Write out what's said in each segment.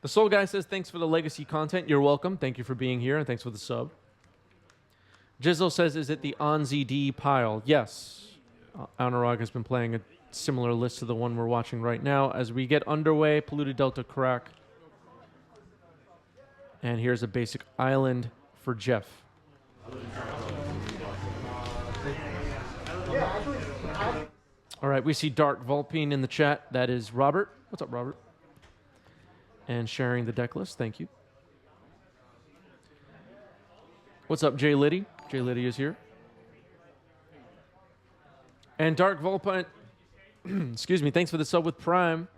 The Soul Guy says, thanks for the legacy content. You're welcome. Thank you for being here, and thanks for the sub. Jizzle says, is it the OnZD pile? Yes. Anurag has been playing a similar list to the one we're watching right now. As we get underway, Polluted Delta Crack. And here's a basic island for Jeff. All right, we see Dark Vulpine in the chat. That is Robert. What's up, Robert? And sharing the deck list. Thank you. What's up, Jay Liddy? Jay Liddy is here. And Dark Vulpine, excuse me, thanks for the sub with Prime.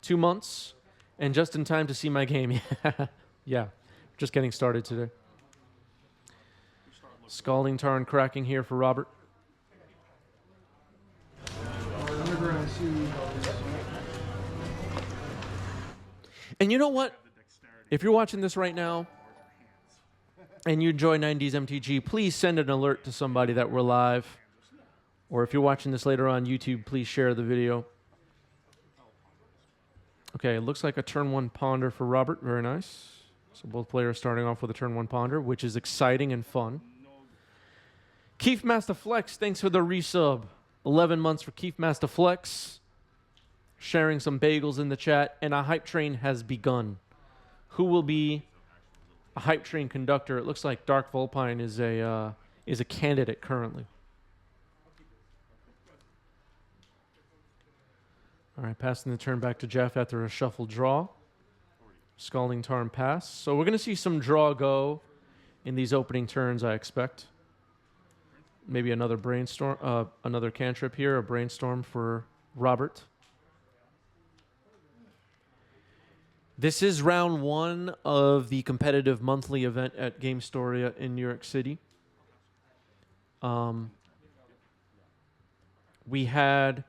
2 months. And just in time to see my game. Yeah, just getting started today. Scalding Tarn cracking here for Robert. And you know what? If you're watching this right now and you enjoy 90s MTG, please send an alert to somebody that we're live. Or if you're watching this later on YouTube, please share the video. Okay, it looks like a turn 1 ponder for Robert. Very nice. So both players starting off with a turn 1 ponder, which is exciting and fun. Keith Master Flex, thanks for the resub. 11 months for Keith Master Flex. Sharing some bagels in the chat, and a hype train has begun. Who will be a hype train conductor? It looks like Dark Vulpine is a candidate currently. All right, passing the turn back to Jeff after a shuffle draw. Scalding Tarn pass. So we're going to see some draw go in these opening turns, I expect. Maybe another brainstorm, another cantrip here, a brainstorm for Robert. This is round 1 of the competitive monthly event at Game Storia in New York City. We had,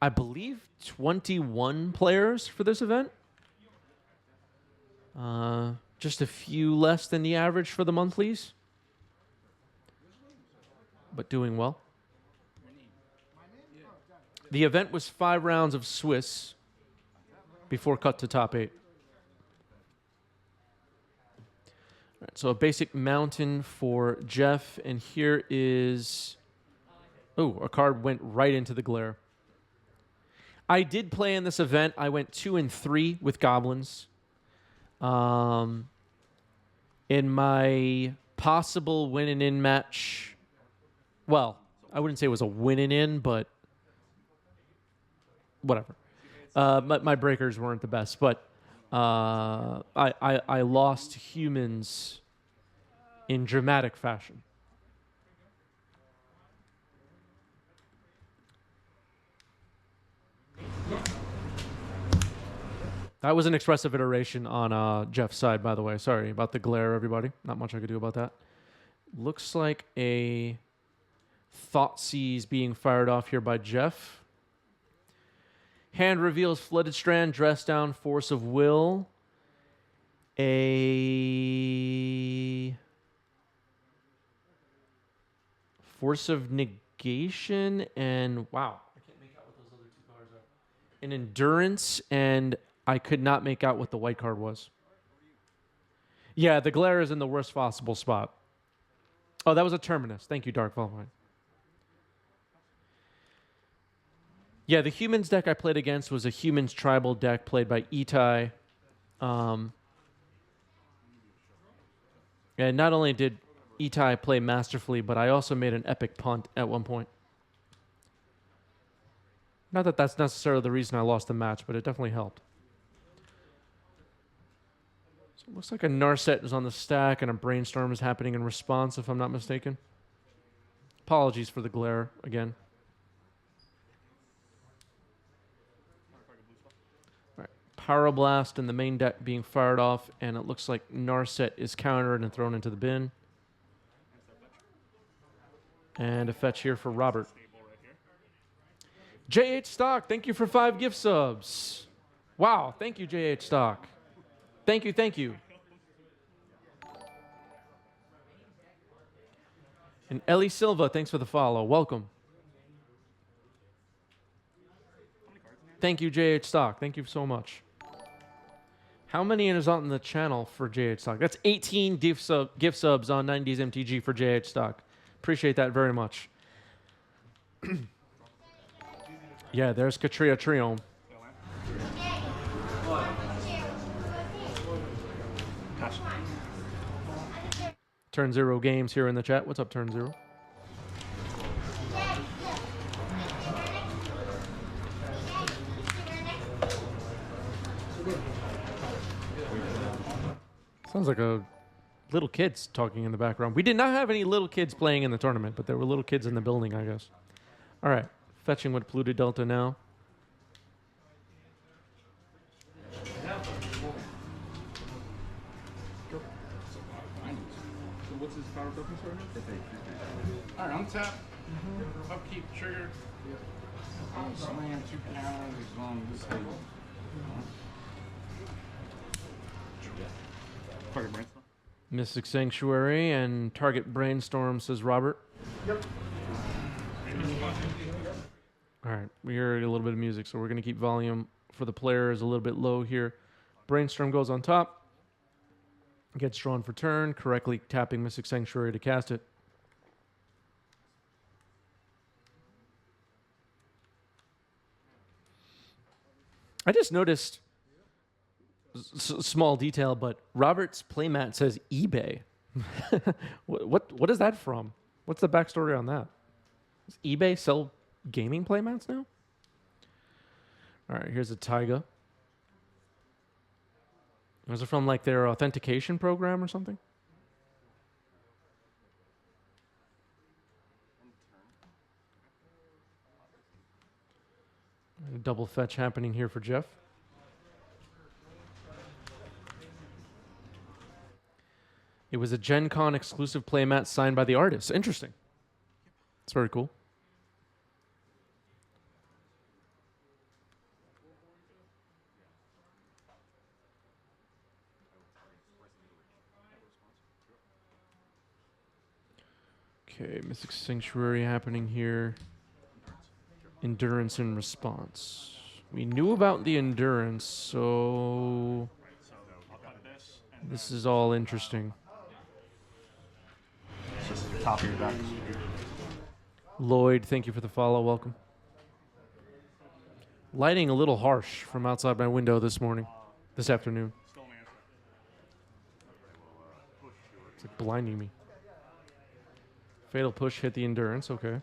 I believe, 21 players for this event. Just a few less than the average for the monthlies, but doing well. The event was 5 rounds of Swiss before cut to top 8. All right, so a basic mountain for Jeff, and here is... Oh, a card went right into the glare. I did play in this event. I went 2 and 3 with goblins. In my possible win and in match, well, I wouldn't say it was a win and in, but whatever. My breakers weren't the best, but I lost to humans in dramatic fashion. That was an expressive iteration on Jeff's side, by the way. Sorry about the glare, everybody. Not much I could do about that. Looks like a Thoughtseize being fired off here by Jeff. Hand reveals Flooded Strand, Dress Down, Force of Will. A Force of Negation, and wow, I can't make out what those other 2 cards are. An Endurance, and I could not make out what the white card was. Yeah, the glare is in the worst possible spot. Oh, that was a Terminus. Thank you, Dark Vulpine. Yeah, the humans deck I played against was a humans tribal deck played by Itai. And not only did Itai play masterfully, but I also made an epic punt at one point. Not that that's necessarily the reason I lost the match, but it definitely helped. So it looks like a Narset is on the stack and a Brainstorm is happening in response, if I'm not mistaken. Apologies for the glare again. Pyroblast in the main deck being fired off, and it looks like Narset is countered and thrown into the bin. And a fetch here for Robert. JH Stock, thank you for 5 gift subs. Wow, thank you, JH Stock. Thank you, thank you. And Ellie Silva, thanks for the follow. Welcome. Thank you, JH Stock. Thank you so much. How many is on the channel for JH Stock? That's 18 gift subs on 90s MTG for JH Stock. Appreciate that very much. Yeah, there's Katria Triome. Turn Zero Games here in the chat. What's up, Turn Zero? Sounds like a little kids talking in the background. We did not have any little kids playing in the tournament, but there were little kids in the building, I guess. All right, fetching with Polluted Delta now. What's his power token for him? All right, untap. Upkeep trigger. Slam 2 counters as long as this table. Target brainstorm. Mystic Sanctuary and target Brainstorm, says Robert. Yep. All right, we heard a little bit of music, so we're going to keep volume for the players a little bit low here. Brainstorm goes on top. Gets drawn for turn, correctly tapping Mystic Sanctuary to cast it. I just noticed small detail, but Robert's playmat says eBay. What is that from? What's the backstory on that? Does eBay sell gaming playmats now? All right, here's a Taiga. Was it from like their authentication program or something? A double fetch happening here for Jeff. It was a Gen Con exclusive playmat signed by the artist. Interesting. It's very cool. Okay, Mystic Sanctuary happening here. Endurance in response. We knew about the endurance, so this is all interesting. Top of your deck. Lloyd, thank you for the follow. Welcome. Lighting a little harsh from outside my window this afternoon. It's like blinding me. Fatal Push hit the endurance, okay.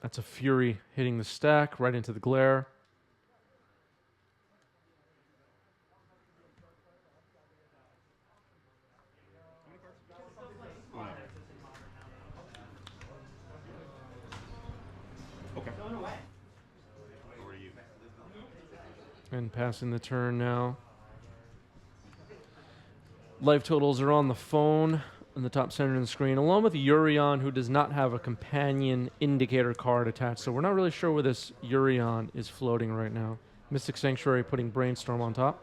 That's a Fury hitting the stack right into the glare. Okay. And passing the turn now. Life totals are on the phone in the top center of the screen, along with Urion, who does not have a companion indicator card attached. So we're not really sure where this Urion is floating right now. Mystic Sanctuary putting Brainstorm on top.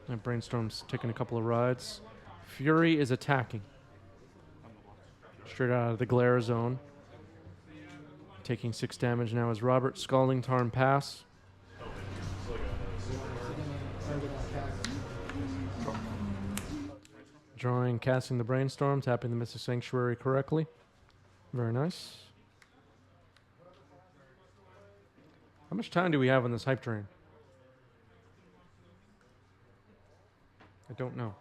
And Brainstorm's taking a couple of rides. Fury is attacking. Straight out of the glare zone. Taking 6 damage now is Robert. Scalding Tarn pass. Drawing, casting the Brainstorm, tapping the Mystic Sanctuary correctly. Very nice. How much time do we have on this hype train? I don't know.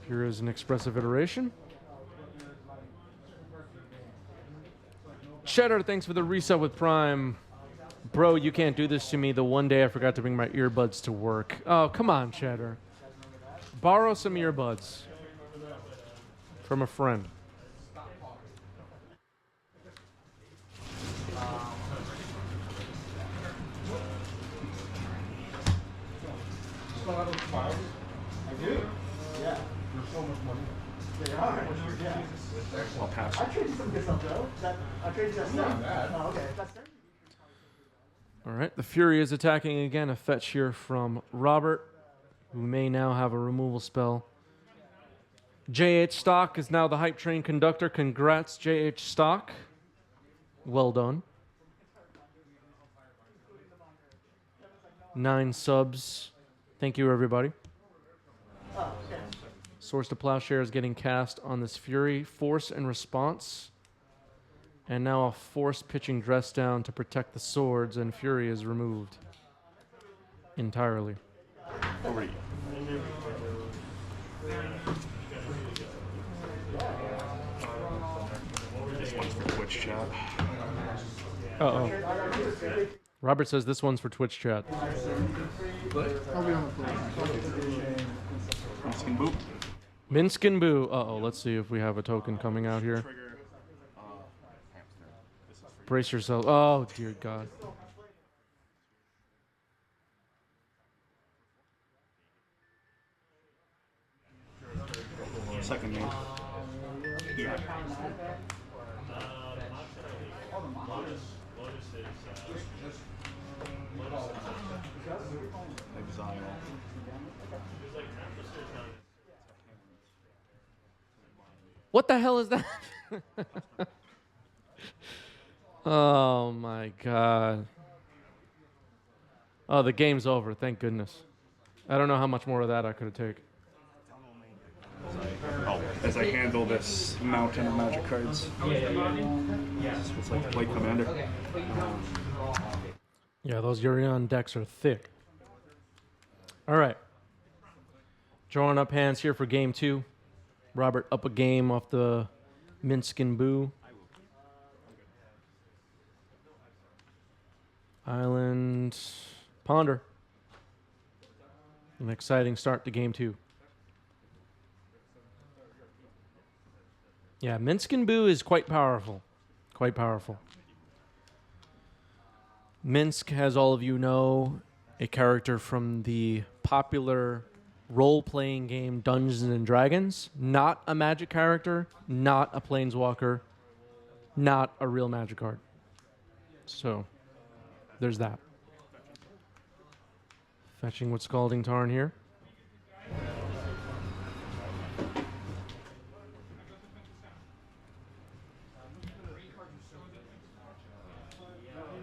Here is an expressive iteration. Cheddar, thanks for the reset with Prime. Bro, you can't do this to me. The one day I forgot to bring my earbuds to work. Oh, come on, Cheddar. Borrow some earbuds from a friend. I do. Yeah. There's so much money. They are. Yeah. I'll pass. I traded some good stuff though. I traded that stuff. Not bad. Oh, okay. That's All right, the Fury is attacking again. A fetch here from Robert, who may now have a removal spell JH Stock is now the hype train conductor. Congrats, JH Stock. Well done. 9 subs. Thank you, everybody. Source to Plowshare is getting cast on this Fury. Force and response. And now a force pitching dress down to protect the swords, and Fury is removed entirely. Over to you. This one's for Twitch chat. Uh-oh. Robert says this one's for Twitch chat. I'll be on the phone. Minsc and boop. Minsc and Boo. Uh-oh, let's see if we have a token coming out here. Trigger. Hamster. This is for you. Brace yourself. Oh, dear God. Second name. Yeah. Exile. What the hell is that? Oh, my God. Oh, the game's over. Thank goodness. I don't know how much more of that I could have taken. As I handle this mountain of magic cards. It's like Light Commander. Yeah, those Yorion decks are thick. All right. Drawing up hands here for game 2. Robert up a game off the Minsc and Boo. Island Ponder. An exciting start to game 2. Yeah, Minsc and Boo is quite powerful. Quite powerful. Minsc, as all of you know, a character from the popular role-playing game Dungeons and Dragons. Not a magic character, not a planeswalker, not a real magic card. So, there's that. Fetching with Scalding Tarn here.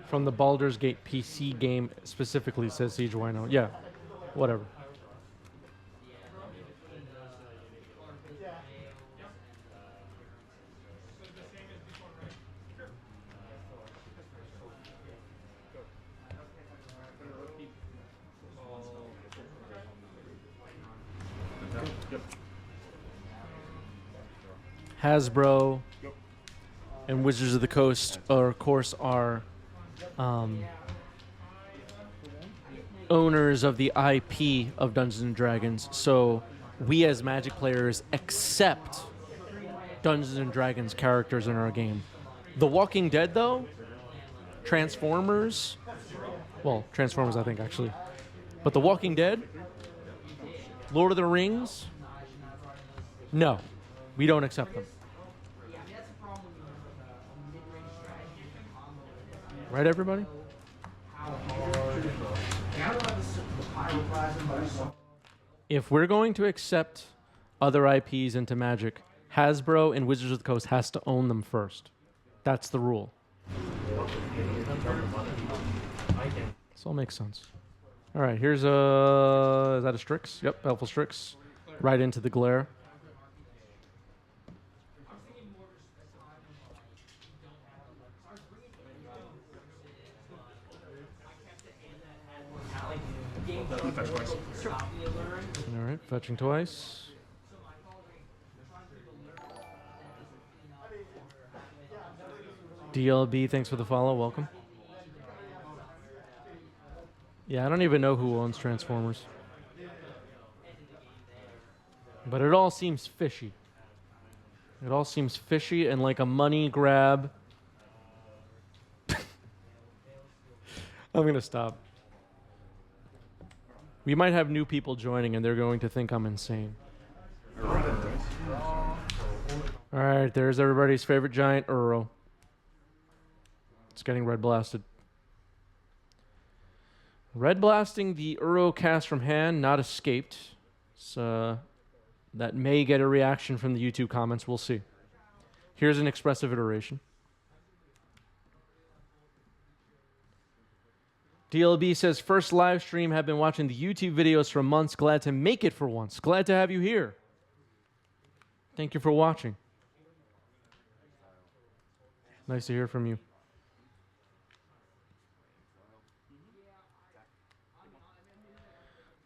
From the Baldur's Gate PC game specifically, says Siege Wino. Yeah, whatever. Hasbro and Wizards of the Coast, of course, are owners of the IP of Dungeons and Dragons. So we as Magic players accept Dungeons and Dragons characters in our game. The Walking Dead, though, Transformers, I think, actually. But The Walking Dead, Lord of the Rings, no, we don't accept them. Right, everybody? If we're going to accept other IPs into Magic, Hasbro and Wizards of the Coast has to own them first. That's the rule. This all makes sense. All right, here's a... Is that a Strix? Yep, Helpful Strix. Right into the glare. Fetch twice. All right, fetching twice. DLB, thanks for the follow. Welcome. Yeah, I don't even know who owns Transformers. But it all seems fishy. It all seems fishy and like a money grab. I'm going to stop. We might have new people joining and they're going to think I'm insane. All right, there's everybody's favorite giant Uro. It's getting red blasted. Red blasting the Uro cast from hand, not escaped. It's That may get a reaction from the YouTube comments. We'll see. Here's an expressive iteration. DLB says, first live stream. Have been watching the YouTube videos for months. Glad to make it for once. Glad to have you here. Thank you for watching. Nice to hear from you.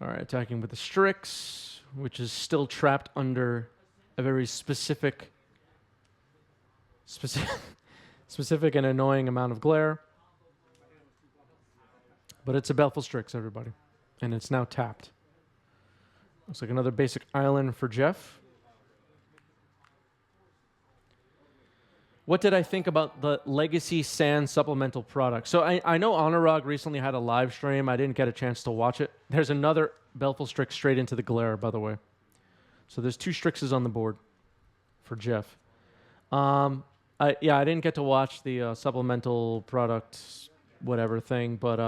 All right, attacking with the Strix, which is still trapped under a very specific and annoying amount of glare. But it's a Baleful Strix, everybody. And it's now tapped. Looks like another basic island for Jeff. What did I think about the Legacy Sand supplemental product? So I know Honorog recently had a live stream. I didn't get a chance to watch it. There's another Baleful Strix straight into the glare, by the way. So there's 2 Strixes on the board for Jeff. I didn't get to watch the supplemental product, whatever thing, but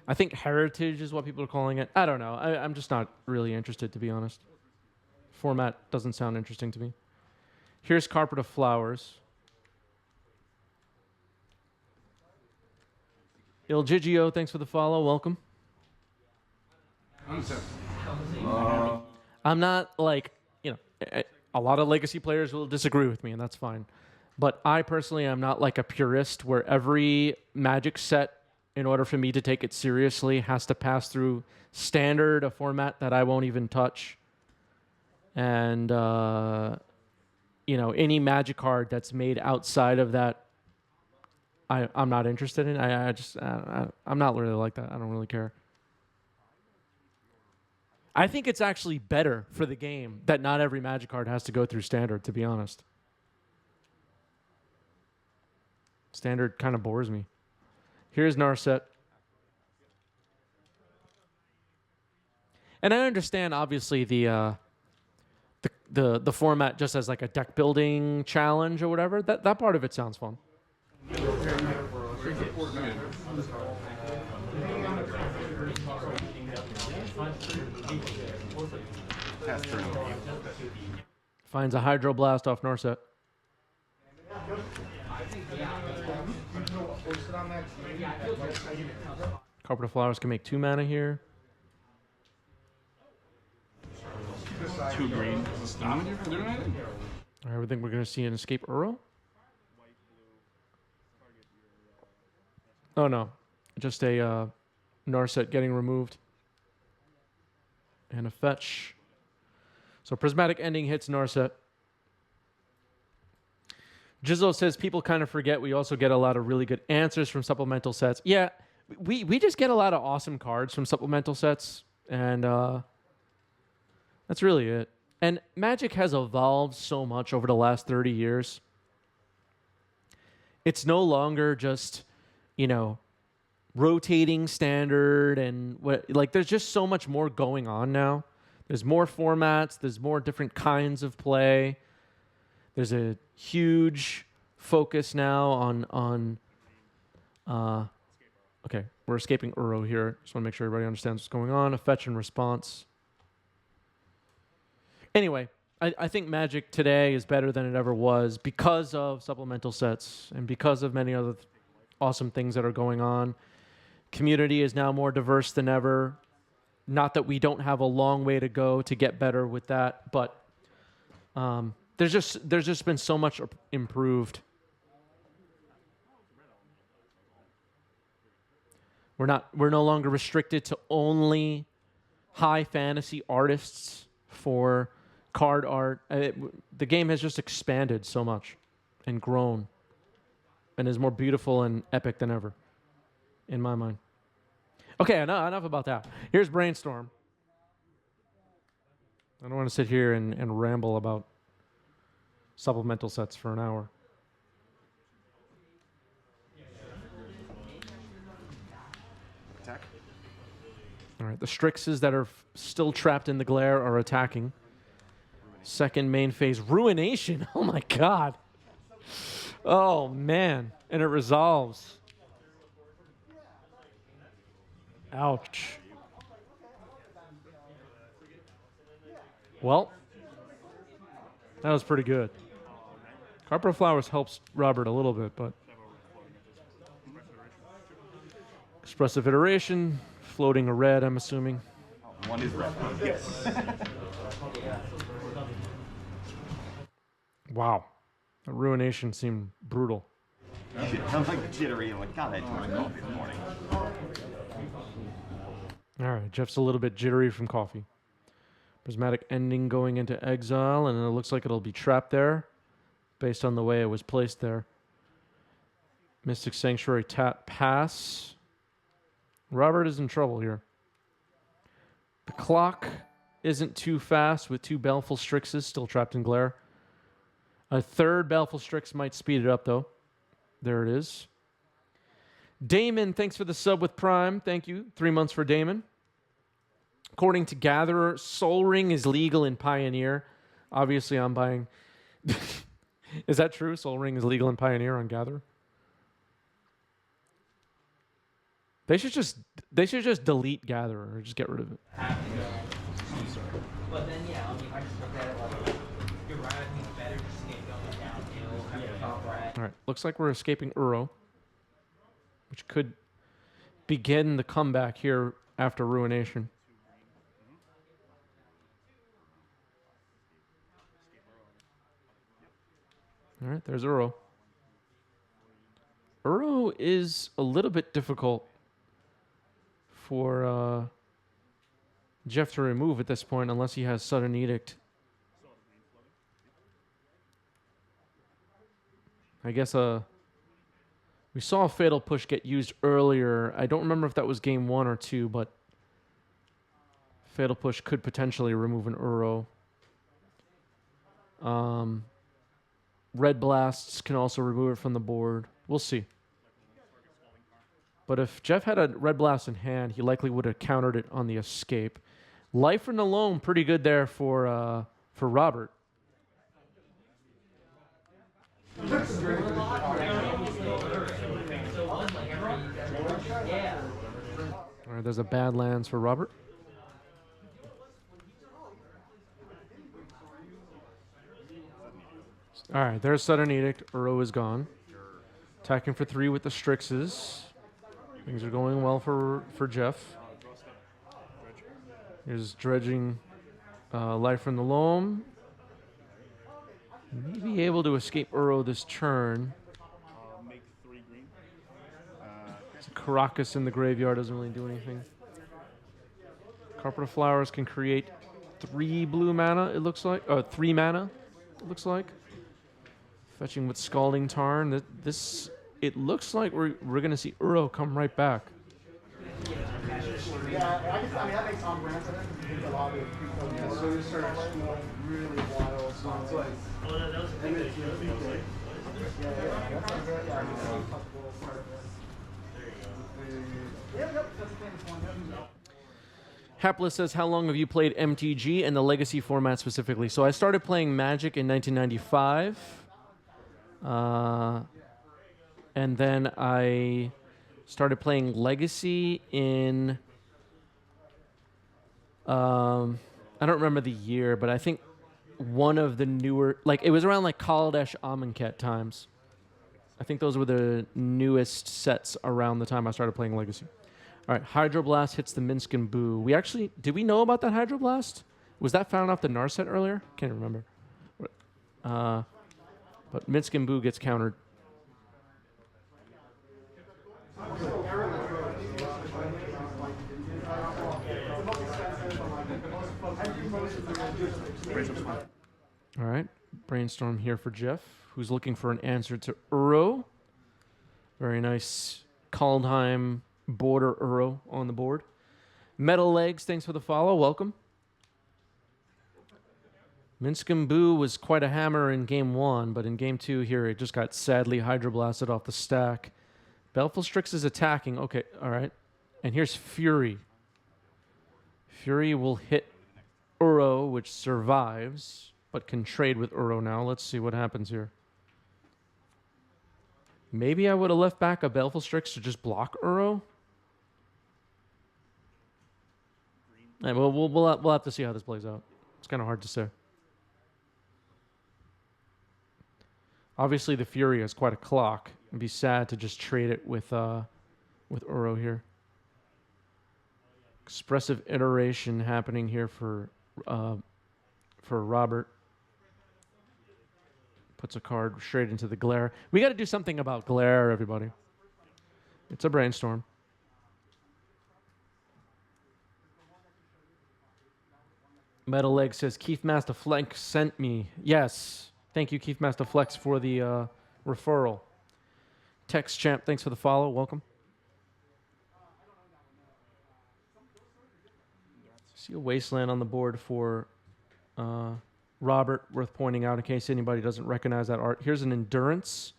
I think Heritage is what people are calling it. I don't know. I'm just not really interested, to be honest. Format doesn't sound interesting to me. Here's Carpet of Flowers. Il Gigio, thanks for the follow. Welcome. I'm not like, a lot of Legacy players will disagree with me, and that's fine. But I personally am not like a purist where every Magic set, in order for me to take it seriously, has to pass through Standard, a format that I won't even touch. And, any Magic card that's made outside of that, I'm not interested in. I'm not really like that. I don't really care. I think it's actually better for the game that not every Magic card has to go through Standard, to be honest. Standard kind of bores me. Here's Narset. And I understand, obviously, the format just as like a deck building challenge or whatever. That part of it sounds fun. Finds a Hydroblast off Narset. Carpet of Flowers can make 2 mana here. 2 green. Does it do anything? All right, we think we're going to see an Escape Uro. Oh, no. Just a Narset getting removed. And a fetch. So Prismatic Ending hits Narset. Jizzle says people kind of forget we also get a lot of really good answers from supplemental sets. Yeah, we just get a lot of awesome cards from supplemental sets. And that's really it. And Magic has evolved so much over the last 30 years. It's no longer just, rotating Standard and there's just so much more going on now. There's more formats, there's more different kinds of play. There's a huge focus now on okay, we're escaping Uro here. Just want to make sure everybody understands what's going on. A fetch and response. Anyway, I think Magic today is better than it ever was because of supplemental sets and because of many other awesome things that are going on. Community is now more diverse than ever. Not that we don't have a long way to go to get better with that, but there's just been so much improved. We're no longer restricted to only high fantasy artists for card art. The game has just expanded so much and grown and is more beautiful and epic than ever, in my mind. Okay, enough about that. Here's Brainstorm. I don't want to sit here and ramble about supplemental sets for an hour. Attack. All right, the Strixes that are still trapped in the glare are attacking. Second main phase, Ruination. Oh my god. Oh man, and it resolves. Ouch. Well, That was pretty good. Carper Flowers helps Robert a little bit, but expressive iteration, floating a red, I'm assuming. One is red. Yes. Wow. The Ruination seemed brutal. I'm like jittery. I'm like, God, I drank coffee this morning. All right, Jeff's a little bit jittery from coffee. Prismatic Ending going into exile, and it looks like it'll be trapped there based on the way it was placed there. Mystic Sanctuary tap pass. Robert is in trouble here. The clock isn't too fast with 2 Baleful Strixes still trapped in glare. A 3rd Baleful Strix might speed it up, though. There it is. Damon, thanks for the sub with Prime. Thank you. 3 months for Damon. According to Gatherer, Soul Ring is legal in Pioneer. Obviously, I'm buying... Is that true? Soul Ring is legal in Pioneer on Gatherer? They should just delete Gatherer or just get rid of it. But then, yeah, I mean, I just look at it like, you're right, I think it's better just to get going downhill, have the top right. All right, looks like we're escaping Uro, which could begin the comeback here after Ruination. All right, there's Uro. Uro is a little bit difficult for Jeff to remove at this point unless he has Sudden Edict. I guess we saw a Fatal Push get used earlier. I don't remember if that was game 1 or 2, but Fatal Push could potentially remove an Uro. Red Blasts can also remove it from the board. We'll see. But if Jeff had a Red Blast in hand, he likely would have countered it on the escape. Life from the Loam, pretty good there for Robert. All right, there's a Badlands for Robert. All right, there's Sudden Edict. Uro is gone. Attacking for 3 with the Strixes. Things are going well for Jeff. Here's Dredging Life from the Loam. May be able to escape Uro this turn. Make 3 green. It's a Caracas in the graveyard, doesn't really do anything. Carpet of Flowers can create 3 blue mana, it looks like. 3 mana, it looks like. Fetching with Scalding Tarn. This, it looks like we're going to see Uro come right back. Yeah, I mean, that makes on brand for them because you think a lot of people. Yeah, so you start really wild songs like. And it's really yeah, that's a good, yeah, yep, that's the famous one. Hapless says, how long have you played MTG and the Legacy format specifically? So I started playing Magic in 1995. And then I started playing Legacy in... I don't remember the year, but I think one of the newer... Like, it was around, like, Kaladesh Amonkhet times. I think those were the newest sets around the time I started playing Legacy. All right, Hydroblast hits the Minsc and Boo. We actually... Did we know about that Hydroblast? Was that found off the Narset earlier? Can't remember. But Minsc and Boo gets countered. All right, Brainstorm here for Jeff, who's looking for an answer to Uro. Very nice Kaldheim border Uro on the board. Metal Legs, thanks for the follow. Welcome. Minsc and Boo was quite a hammer in game 1, but in game 2 here, it just got sadly hydroblasted off the stack. Baleful Strix is attacking. Okay, all right. And here's Fury. Fury will hit Uro, which survives, but can trade with Uro now. Let's see what happens here. Maybe I would have left back a Baleful Strix to just block Uro. Right, well, we'll have to see how this plays out. It's kind of hard to say. Obviously, the Fury has quite a clock. It'd be sad to just trade it with Uro here. Expressive iteration happening here for Robert. Puts a card straight into the glare. We got to do something about glare, everybody. It's a brainstorm. Metal Leg says Keith Master Flex sent me. Yes. Thank you, Keith Master Flex, for the referral. Tex Champ, thanks for the follow. Welcome. See a Wasteland on the board for Robert, worth pointing out in case anybody doesn't recognize that art. Here's an Endurance.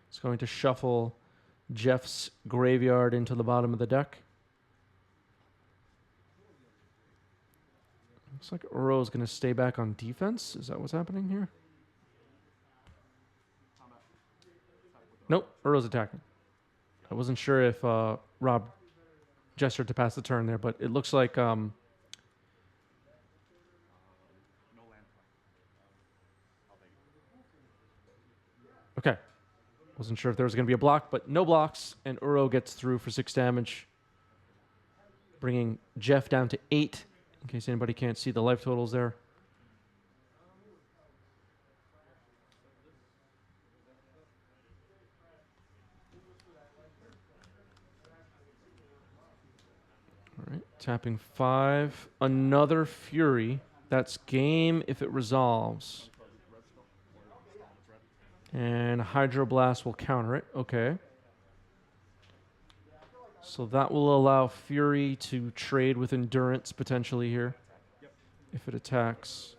It's going to shuffle Jeff's Graveyard into the bottom of the deck. Looks like Uro is going to stay back on defense. Is that what's happening here? Nope, Uro's attacking. I wasn't sure if Rob gestured to pass the turn there, but it looks like... Okay. Wasn't sure if there was going to be a block, but no blocks, and Uro gets through for 6 damage, bringing Jeff down to 8, in case anybody can't see the life totals there. All right, tapping 5. Another Fury. That's game if it resolves. And Hydroblast will counter it. Okay. So that will allow Fury to trade with Endurance potentially here. If it attacks.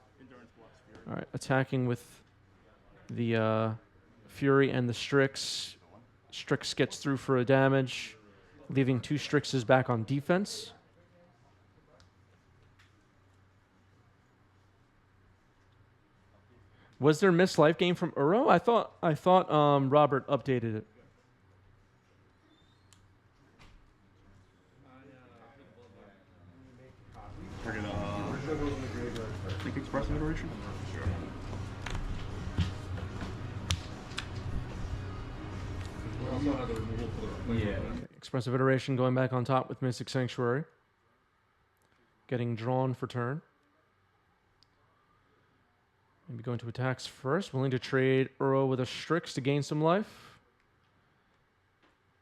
All right, attacking with the Fury and the Strix. Strix gets through for a damage, leaving 2 Strixes back on defense. Was there missed life gain from Uro? I thought Robert updated it. We're gonna think expressive iteration. Sure. Yeah. Expressive iteration going back on top with Mystic Sanctuary. Getting drawn for turn. Maybe going to attacks first. Willing to trade Uro with a Strix to gain some life.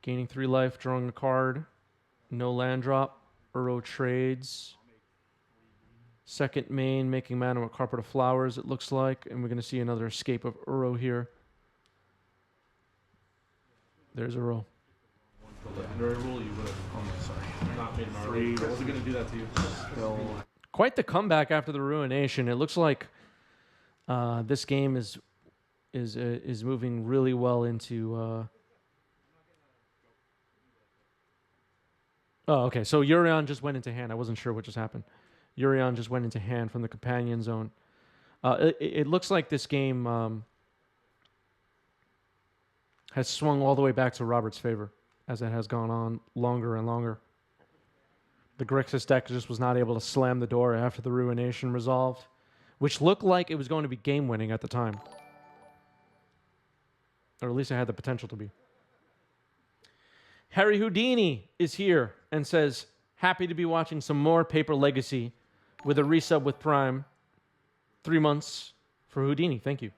Gaining 3 life, drawing a card. No land drop. Uro trades. Second main, making mana with Carpet of Flowers, it looks like. And we're going to see another escape of Uro here. There's Uro. The legendary rule, you would have not made an army. I wasn't going to do that to you. Still. Quite the comeback after the Ruination. It looks like this game is moving really well into. Oh, okay. So Urion just went into hand. I wasn't sure what just happened. Urion just went into hand from the companion zone. It looks like this game has swung all the way back to Robert's favor as it has gone on longer and longer. The Grixis deck just was not able to slam the door after the Ruination resolved, which looked like it was going to be game-winning at the time. Or at least it had the potential to be. Harry Houdini is here and says, happy to be watching some more Paper Legacy with a resub with Prime. 3 months for Houdini. Thank you.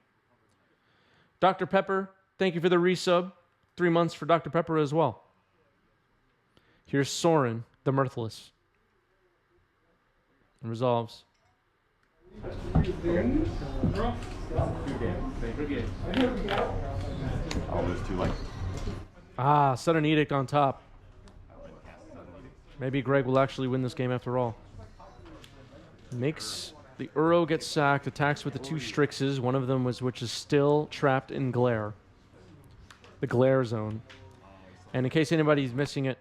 Dr. Pepper, thank you for the resub. 3 months for Dr. Pepper as well. Here's Soren, the Mirthless. And resolves. I'll lose 2 life. Ah, Sudden Edict on top. Maybe Greg will actually win this game after all. Makes the Uro get sacked, attacks with the 2 Strixes, one of them which is still trapped in Glare. The Glare zone. And in case anybody's missing it,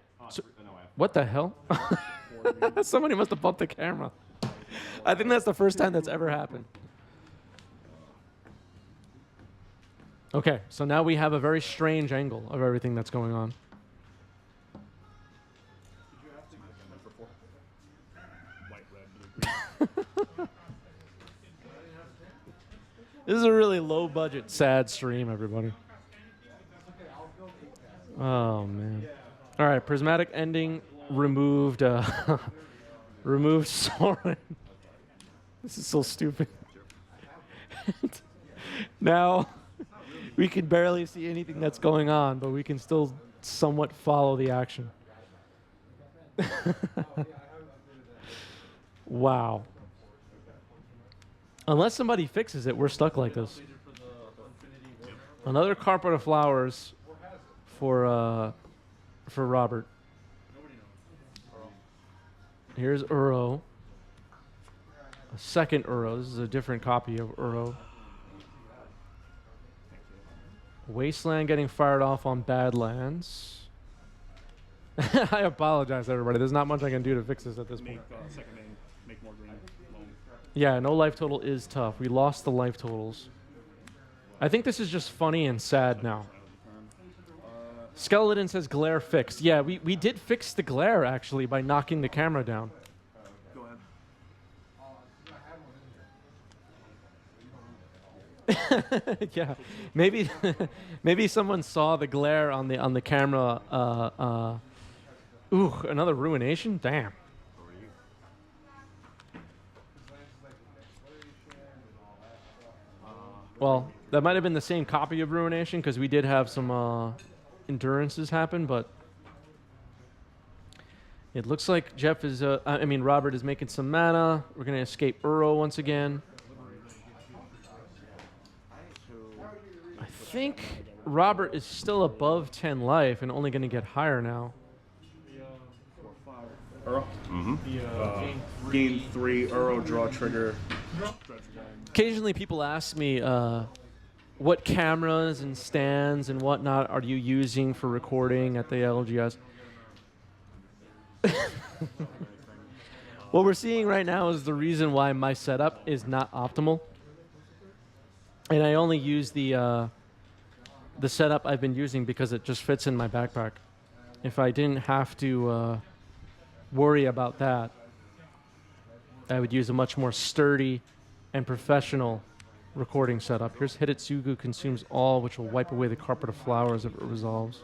what the hell? Somebody must have bumped the camera. I think that's the first time that's ever happened. Okay, so now we have a very strange angle of everything that's going on. This is a really low budget, sad stream, everybody. Oh man. All right, prismatic ending removed. Removed Soren. This is so stupid. Now we can barely see anything that's going on, but we can still somewhat follow the action. Wow. Unless somebody fixes it, we're stuck like this. Another carpet of flowers for Robert. Here's Uro. A second Uro. This is a different copy of Uro. Wasteland getting fired off on Badlands. I apologize, everybody. There's not much I can do to fix this at this point. Second main, make more green. Loam. Yeah, no life total is tough. We lost the life totals. I think this is just funny and sad now. Skeleton says glare fixed. Yeah, we did fix the glare, actually, by knocking the camera down. Go ahead. Yeah, maybe maybe someone saw the glare on the camera. Ooh, another ruination. Damn. Well, that might have been the same copy of ruination because we did have some endurances happen, but it looks like Jeff is. Robert is making some mana. We're gonna escape Uro once again. I think Robert is still above 10 life and only going to get higher now. Earl? Gain 3, Euro, draw trigger. Occasionally people ask me what cameras and stands and whatnot are you using for recording at the LGS? What we're seeing right now is the reason why my setup is not optimal. And I only use the setup I've been using because it just fits in my backpack. If I didn't have to worry about that, I would use a much more sturdy and professional recording setup. Here's Hidetsugu consumes all, which will wipe away the carpet of flowers if it resolves.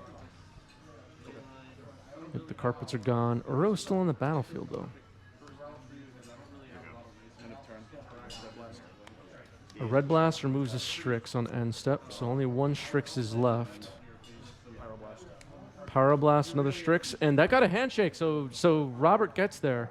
If the carpets are gone. Uro's still on the battlefield, though. A Red Blast removes a Strix on end step, so only one Strix is left. Pyroblast, another Strix, and that got a handshake, so Robert gets there.